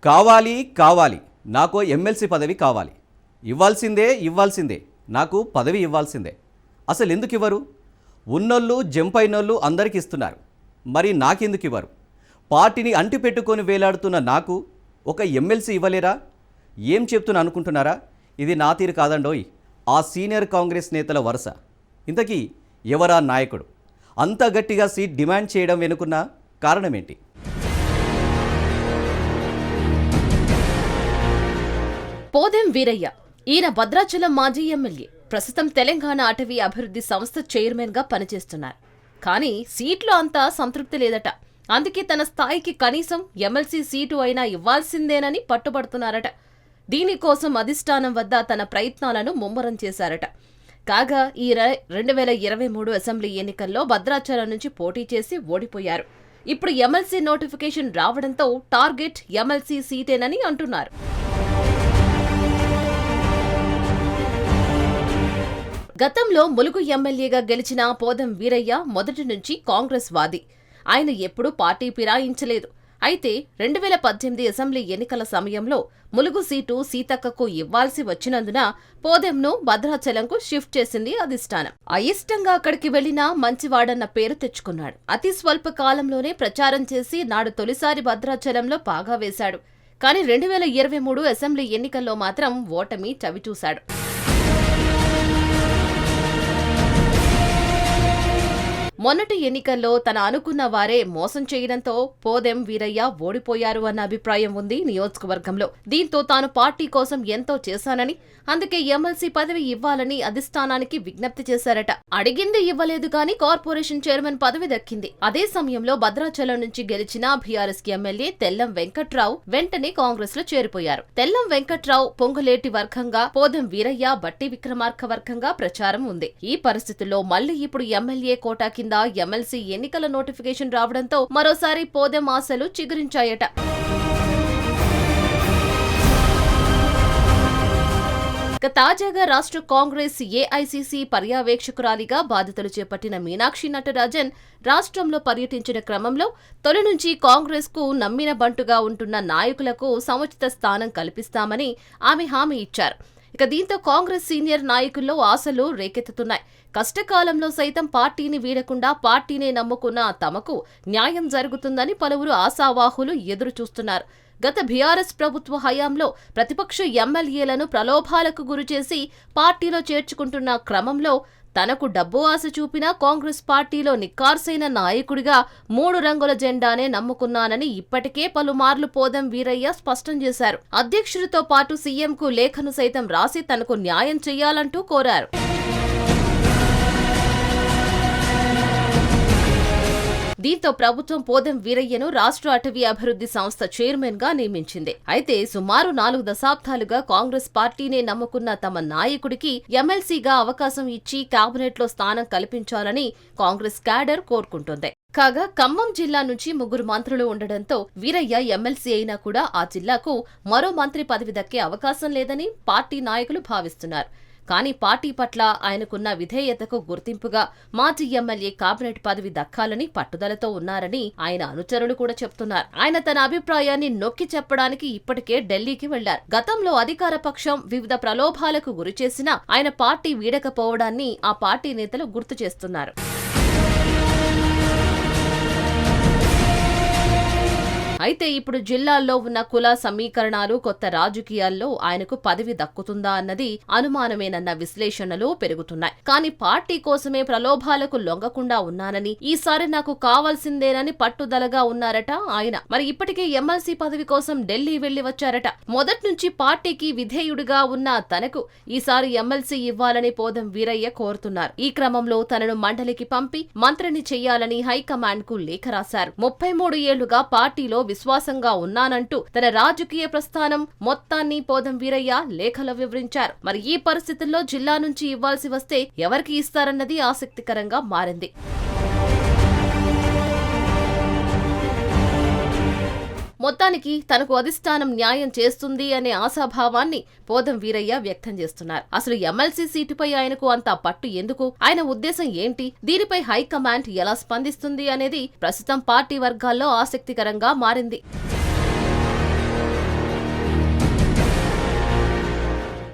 కావాలి కావాలి నాకు ఎమ్మెల్సీ పదవి కావాలి, ఇవ్వాల్సిందే నాకు పదవి ఇవ్వాల్సిందే. అసలు ఎందుకు ఇవ్వరు? ఉన్నోళ్ళు జంపైనోళ్ళు అందరికి ఇస్తున్నారు, మరి నాకెందుకు ఇవ్వరు? పార్టీని అంటిపెట్టుకొని వేలాడుతున్న నాకు ఒక ఎమ్మెల్సీ ఇవ్వలేరా? ఏం చెప్తున్నా అనుకుంటున్నారా? ఇది నా తీరు కాదండోయ్, ఆ సీనియర్ కాంగ్రెస్ నేతల వరుస. ఇంతకీ ఎవరా నాయకుడు? అంత గట్టిగా సీట్ డిమాండ్ చేయడం వెనుకున్న కారణమేంటి? పోదెం వీరయ్య ఈయన భద్రాచలం మాజీ ఎమ్మెల్యే, ప్రస్తుతం తెలంగాణ అటవీ అభివృద్ధి సంస్థ చైర్మన్ గా పనిచేస్తున్నారు. కానీ సీట్లో అంతా సంతృప్తి లేదట. అందుకే తన స్థాయికి కనీసం ఎమ్మెల్సీ సీటు అయినా ఇవ్వాల్సిందేనని పట్టుబడుతున్నారట. దీనికోసం అధిష్టానం వద్ద తన ప్రయత్నాలను ముమ్మరం చేశారట. కాగా ఈ 2023 అసెంబ్లీ ఎన్నికల్లో భద్రాచలం నుంచి పోటీ చేసి ఓడిపోయారు. ఇప్పుడు ఎమ్మెల్సీ నోటిఫికేషన్ రావడంతో టార్గెట్ ఎమ్మెల్సీ సీటేనని అంటున్నారు. గతంలో ములుగు ఎమ్మెల్యేగా గెలిచిన పోదెం వీరయ్య మొదటి నుంచి కాంగ్రెస్ వాది. ఆయన ఎప్పుడూ పార్టీ ఫిరాయించలేదు. అయితే 2018 అసెంబ్లీ ఎన్నికల సమయంలో ములుగు సీటు సీతక్కకు ఇవ్వాల్సి వచ్చినందున పోదెంను భద్రాచలంకు షిఫ్ట్ చేసింది అధిష్టానం. అయిష్టంగా అక్కడికి వెళ్లినా మంచివాడన్న పేరు తెచ్చుకున్నాడు. అతి స్వల్ప కాలంలోనే ప్రచారం చేసి నాడు తొలిసారి భద్రాచలంలో పాగా వేశాడు. కానీ 2023 అసెంబ్లీ ఎన్నికల్లో మాత్రం ఓటమి చవిచూశాడు. మొన్నటి ఎన్నికల్లో తన అనుకున్న వారే మోసం చేయడంతో పోదెం వీరయ్య ఓడిపోయారు అన్న అభిప్రాయం ఉంది నియోజకవర్గంలో. దీంతో తాను పార్టీ కోసం ఎంతో చేశానని, అందుకే ఎమ్మెల్సీ పదవి ఇవ్వాలని అధిష్టానానికి విజ్ఞప్తి చేశారట. అడిగింది ఇవ్వలేదు గాని కార్పొరేషన్ చైర్మన్ పదవి దక్కింది. అదే సమయంలో భద్రాచలం నుంచి గెలిచిన బీఆర్ఎస్ ఎమ్మెల్యే తెల్లం వెంకట్రావు వెంటనే కాంగ్రెస్ లో చేరిపోయారు. తెల్లం వెంకట్రావు పొంగులేటి వర్గంగా, పోదెం వీరయ్య బట్టి విక్రమార్క వర్గంగా ప్రచారం ఉంది. ఈ పరిస్థితుల్లో మళ్లీ ఇప్పుడు ఎమ్మెల్యే కోటా కింద ఎమ్మెల్సీ ఎన్నికల నోటిఫికేషన్ రావడంతో మరోసారి పోదెం ఆశలు చిగురించాయట. తాజాగా రాష్ట్ర కాంగ్రెస్ ఏఐసీసీ పర్యవేక్షకురాలిగా బాధ్యతలు చేపట్టిన మీనాక్షి నటరాజన్ రాష్ట్రంలో పర్యటించిన క్రమంలో తొలి నుంచి కాంగ్రెస్ కు నమ్మిన బంటుగా ఉంటున్న నాయకులకు సముచిత స్థానం కల్పిస్తామని ఆమె హామీ ఇచ్చారు. దీంతో కాంగ్రెస్ సీనియర్ నాయకుల్లో ఆశలు రేకెత్తుతున్నాయి. కష్టకాలంలో సైతం పార్టీని వీడకుండా పార్టీనే నమ్ముకున్న తమకు న్యాయం జరుగుతుందని పలువురు ఆశావాహులు ఎదురుచూస్తున్నారు. గత బీఆర్ఎస్ ప్రభుత్వ హయాంలో ప్రతిపక్ష ఎమ్మెల్యేలను ప్రలోభాలకు గురిచేసి పార్టీలో చేర్చుకుంటున్న క్రమంలో తనకు డబ్బు ఆశ చూపిన కాంగ్రెస్ పార్టీలో నిక్కార్సైన నాయకుడిగా 3 రంగుల జెండానే నమ్ముకున్నానని ఇప్పటికే పలుమార్లు పోదెం వీరయ్య స్పష్టం చేశారు. అధ్యక్షుడితో పాటు సీఎంకు లేఖను సైతం రాసి తనకు న్యాయం చేయాలంటూ కోరారు. దీంతో ప్రభుత్వం పోదెం వీరయ్యను రాష్ట్ర అటవీ అభివృద్ధి సంస్థ చైర్మన్ గా నియమించింది. అయితే సుమారు 4 దశాబ్దాలుగా కాంగ్రెస్ పార్టీనే నమ్ముకున్న తమ నాయకుడికి ఎమ్మెల్సీగా అవకాశం ఇచ్చి కేబినెట్ లో స్థానం కల్పించాలని కాంగ్రెస్ క్యాడర్ కోరుకుంటోంది. కాగా ఖమ్మం జిల్లా నుంచి 3 మంత్రులు ఉండడంతో వీరయ్య ఎమ్మెల్సీ అయినా కూడా ఆ జిల్లాకు మరో మంత్రి పదవి దక్కే అవకాశం లేదని పార్టీ నాయకులు భావిస్తున్నారు. కానీ పార్టీ పట్ల ఆయనకున్న విధేయతకు గుర్తింపుగా మాజీ ఎమ్మెల్యే కేబినెట్ పదవి దక్కాలని పట్టుదలతో ఉన్నారని ఆయన అనుచరులు కూడా చెప్తున్నారు. ఆయన తన అభిప్రాయాన్ని నొక్కి చెప్పడానికి ఇప్పటికే ఢిల్లీకి వెళ్లారు. గతంలో అధికార పక్షం వివిధ ప్రలోభాలకు గురిచేసినా ఆయన పార్టీ వీడకపోవడాన్ని ఆ పార్టీ నేతలు గుర్తు చేస్తున్నారు. అయితే ఇప్పుడు జిల్లాల్లో ఉన్న కుల సమీకరణాలు, కొత్త రాజకీయాల్లో ఆయనకు పదవి దక్కుతుందా అన్నది అనుమానమేనన్న విశ్లేషణలు పెరుగుతున్నాయి. కానీ పార్టీ కోసమే ప్రలోభాలకు లొంగకుండా ఉన్నానని, ఈసారి నాకు కావాల్సిందేనని పట్టుదలగా ఉన్నారట ఆయన. మరి ఇప్పటికే ఎమ్మెల్సీ పదవి కోసం ఢిల్లీ వెళ్లి వచ్చారట. మొదటి నుంచి పార్టీకి విధేయుడిగా ఉన్న తనకు ఈసారి ఎమ్మెల్సీ ఇవ్వాలని పోదెం వీరయ్య కోరుతున్నారు. ఈ క్రమంలో తనను మండలికి పంపి మంత్రిని చెయ్యాలని హైకమాండ్ కు లేఖ రాశారు. 33 ఏళ్లుగా పార్టీలో విశ్వాసంగా ఉన్నానంటూ తన రాజకీయ ప్రస్థానం మొత్తాన్ని పోదెం వీరయ్య లేఖలో వివరించారు. మరి ఈ పరిస్థితుల్లో జిల్లా నుంచి ఇవ్వాల్సి వస్తే ఎవరికి ఇస్తారన్నది ఆసక్తికరంగా మారింది. మొత్తానికి తనకు అధిష్టానం న్యాయం చేస్తుంది అనే ఆశాభావాన్ని పోదెం వీరయ్య వ్యక్తం చేస్తున్నారు. అసలు ఎమ్మెల్సీ సీటుపై ఆయనకు అంత పట్టు ఎందుకు? ఆయన ఉద్దేశం ఏంటి? దీనిపై హైకమాండ్ ఎలా స్పందిస్తుంది అనేది ప్రస్తుతం పార్టీ వర్గాల్లో ఆసక్తికరంగా మారింది.